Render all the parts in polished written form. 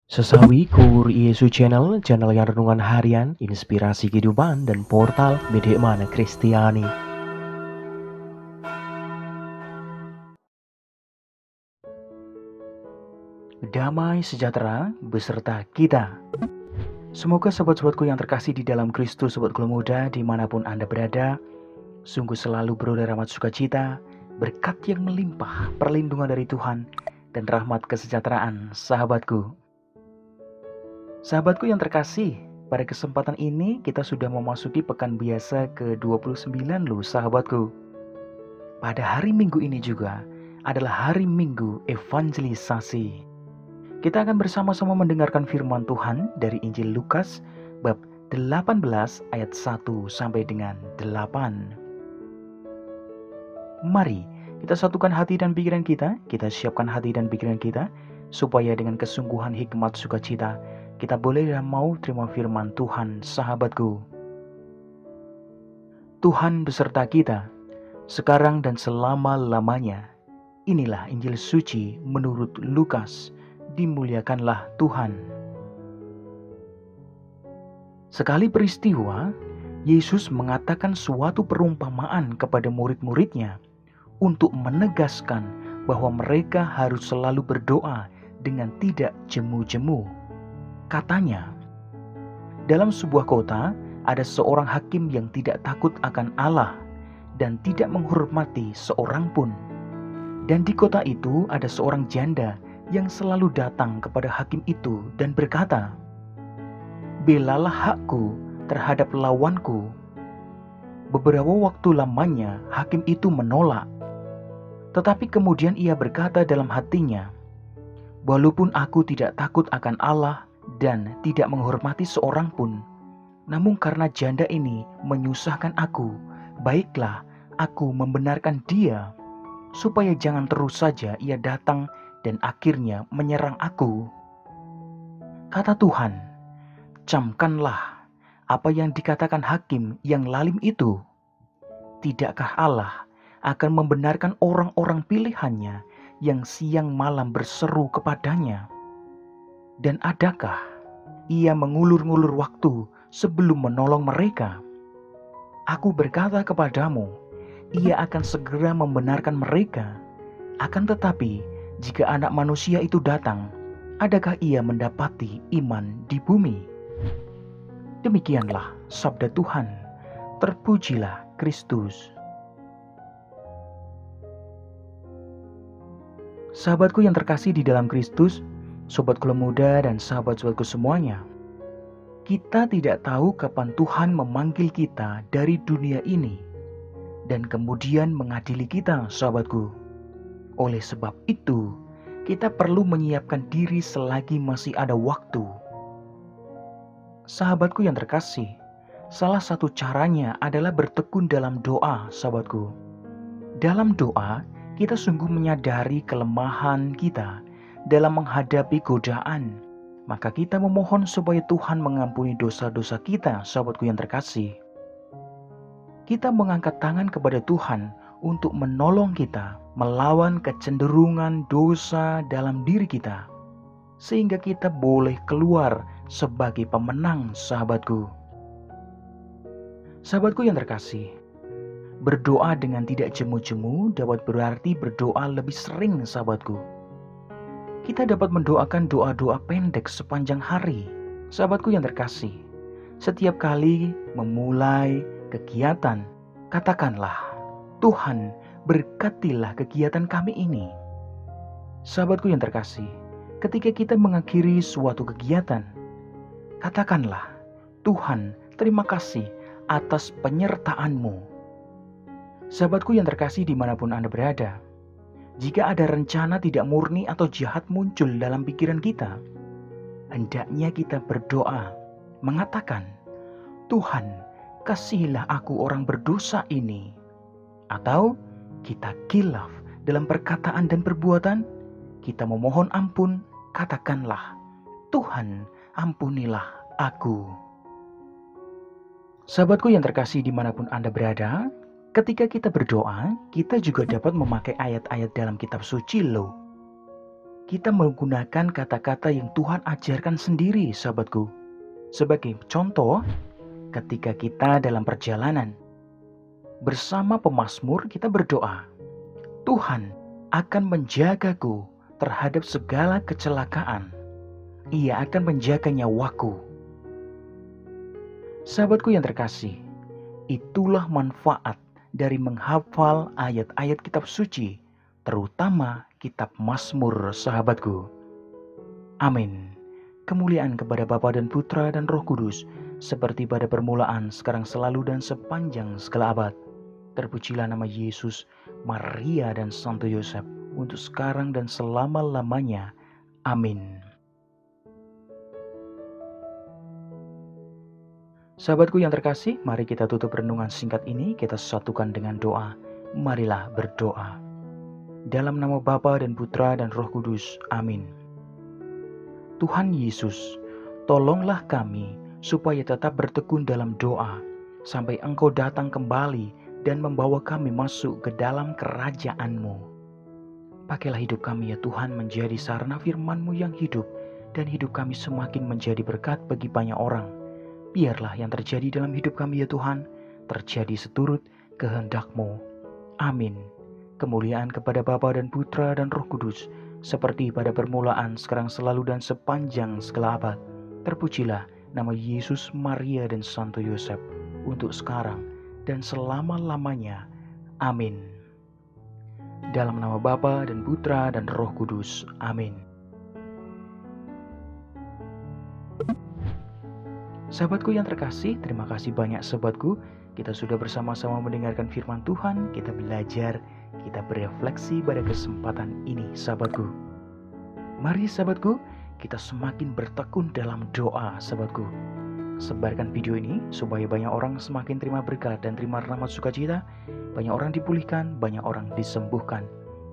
Sesawi Kur Yesu Channel, channel yang renungan harian, inspirasi kehidupan, dan portal Media Mana Kristiani. Damai sejahtera beserta kita. Semoga sobat-sobatku yang terkasih di dalam Kristus, sobatku muda dimanapun Anda berada, sungguh selalu beroleh rahmat sukacita, berkat yang melimpah, perlindungan dari Tuhan, dan rahmat kesejahteraan sahabatku. Sahabatku yang terkasih, pada kesempatan ini kita sudah memasuki pekan biasa ke-29 loh sahabatku. Pada hari Minggu ini juga adalah hari Minggu evangelisasi. Kita akan bersama-sama mendengarkan firman Tuhan dari Injil Lukas bab 18 ayat 1 sampai dengan 8. Mari kita satukan hati dan pikiran kita siapkan hati dan pikiran kita, supaya dengan kesungguhan hikmat sukacita, kita boleh dan mau terima firman Tuhan sahabatku. Tuhan beserta kita, sekarang dan selama-lamanya. Inilah Injil suci menurut Lukas. Dimuliakanlah Tuhan. Sekali peristiwa, Yesus mengatakan suatu perumpamaan kepada murid-muridnya untuk menegaskan bahwa mereka harus selalu berdoa dengan tidak jemu-jemu. Katanya, dalam sebuah kota ada seorang hakim yang tidak takut akan Allah dan tidak menghormati seorang pun. Dan di kota itu ada seorang janda yang selalu datang kepada hakim itu dan berkata, "Belalah hakku terhadap lawanku." Beberapa waktu lamanya hakim itu menolak. Tetapi kemudian ia berkata dalam hatinya, "Walaupun aku tidak takut akan Allah dan tidak menghormati seorang pun, namun karena janda ini menyusahkan aku, baiklah aku membenarkan dia, supaya jangan terus saja ia datang dan akhirnya menyerang aku." Kata Tuhan, "Camkanlah apa yang dikatakan hakim yang lalim itu. Tidakkah Allah akan membenarkan orang-orang pilihannya yang siang malam berseru kepadanya? Dan adakah ia mengulur-ngulur waktu sebelum menolong mereka? Aku berkata kepadamu, ia akan segera membenarkan mereka. Akan tetapi, jika Anak Manusia itu datang, adakah ia mendapati iman di bumi?" Demikianlah sabda Tuhan. Terpujilah Kristus. Sahabatku yang terkasih di dalam Kristus, sobatku muda dan sahabat-sahabatku semuanya, kita tidak tahu kapan Tuhan memanggil kita dari dunia ini dan kemudian mengadili kita, sahabatku. Oleh sebab itu, kita perlu menyiapkan diri selagi masih ada waktu. Sahabatku yang terkasih, salah satu caranya adalah bertekun dalam doa, sahabatku. Dalam doa, kita sungguh menyadari kelemahan kita dalam menghadapi godaan. Maka kita memohon supaya Tuhan mengampuni dosa-dosa kita, sahabatku yang terkasih. Kita mengangkat tangan kepada Tuhan untuk menolong kita melawan kecenderungan dosa dalam diri kita, sehingga kita boleh keluar sebagai pemenang, sahabatku. Sahabatku yang terkasih, berdoa dengan tidak jemu-jemu dapat berarti berdoa lebih sering, sahabatku. Kita dapat mendoakan doa-doa pendek sepanjang hari. Sahabatku yang terkasih, setiap kali memulai kegiatan, katakanlah, "Tuhan, berkatilah kegiatan kami ini." Sahabatku yang terkasih, ketika kita mengakhiri suatu kegiatan, katakanlah, "Tuhan, terima kasih atas penyertaan-Mu." Sahabatku yang terkasih dimanapun Anda berada, jika ada rencana tidak murni atau jahat muncul dalam pikiran kita, hendaknya kita berdoa, mengatakan, "Tuhan, kasihilah aku orang berdosa ini." Atau kita khilaf dalam perkataan dan perbuatan, kita memohon ampun, katakanlah, "Tuhan, ampunilah aku." Sahabatku yang terkasih dimanapun Anda berada, ketika kita berdoa, kita juga dapat memakai ayat-ayat dalam kitab suci loh. kita menggunakan kata-kata yang Tuhan ajarkan sendiri, sahabatku. Sebagai contoh, ketika kita dalam perjalanan, bersama pemazmur kita berdoa, Tuhan akan menjagaku terhadap segala kecelakaan. Ia akan menjaga nyawaku. Sahabatku yang terkasih, itulah manfaat dari menghafal ayat-ayat kitab suci, terutama kitab Mazmur, sahabatku. Amin. Kemuliaan kepada Bapa dan Putra dan Roh Kudus, seperti pada permulaan, sekarang, selalu, dan sepanjang segala abad. Terpujilah nama Yesus, Maria, dan Santo Yosef, untuk sekarang dan selama-lamanya. Amin. Sahabatku yang terkasih, mari kita tutup renungan singkat ini, kita satukan dengan doa. Marilah berdoa. Dalam nama Bapa dan Putra dan Roh Kudus. Amin. Tuhan Yesus, tolonglah kami supaya tetap bertekun dalam doa, sampai Engkau datang kembali dan membawa kami masuk ke dalam kerajaan-Mu. Pakailah hidup kami ya Tuhan menjadi sarana firman-Mu yang hidup, dan hidup kami semakin menjadi berkat bagi banyak orang. Biarlah yang terjadi dalam hidup kami ya Tuhan, terjadi seturut kehendak-Mu. Amin. Kemuliaan kepada Bapa dan Putra dan Roh Kudus, seperti pada permulaan, sekarang, selalu, dan sepanjang segala abad. Terpujilah nama Yesus, Maria, dan Santo Yosef, untuk sekarang dan selama-lamanya. Amin. Dalam nama Bapa dan Putra dan Roh Kudus. Amin. Sahabatku yang terkasih, terima kasih banyak sahabatku. Kita sudah bersama-sama mendengarkan firman Tuhan, kita belajar, kita berefleksi pada kesempatan ini sahabatku. Mari sahabatku, kita semakin bertekun dalam doa sahabatku. Sebarkan video ini supaya banyak orang semakin terima berkat dan terima rahmat sukacita. Banyak orang dipulihkan, banyak orang disembuhkan.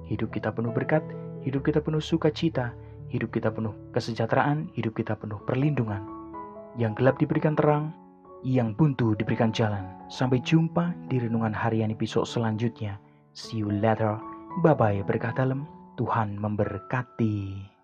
Hidup kita penuh berkat, hidup kita penuh sukacita, hidup kita penuh kesejahteraan, hidup kita penuh perlindungan. Yang gelap diberikan terang, yang buntu diberikan jalan. Sampai jumpa di renungan harian episode selanjutnya. See you later. Bye-bye, berkah dalam. Tuhan memberkati.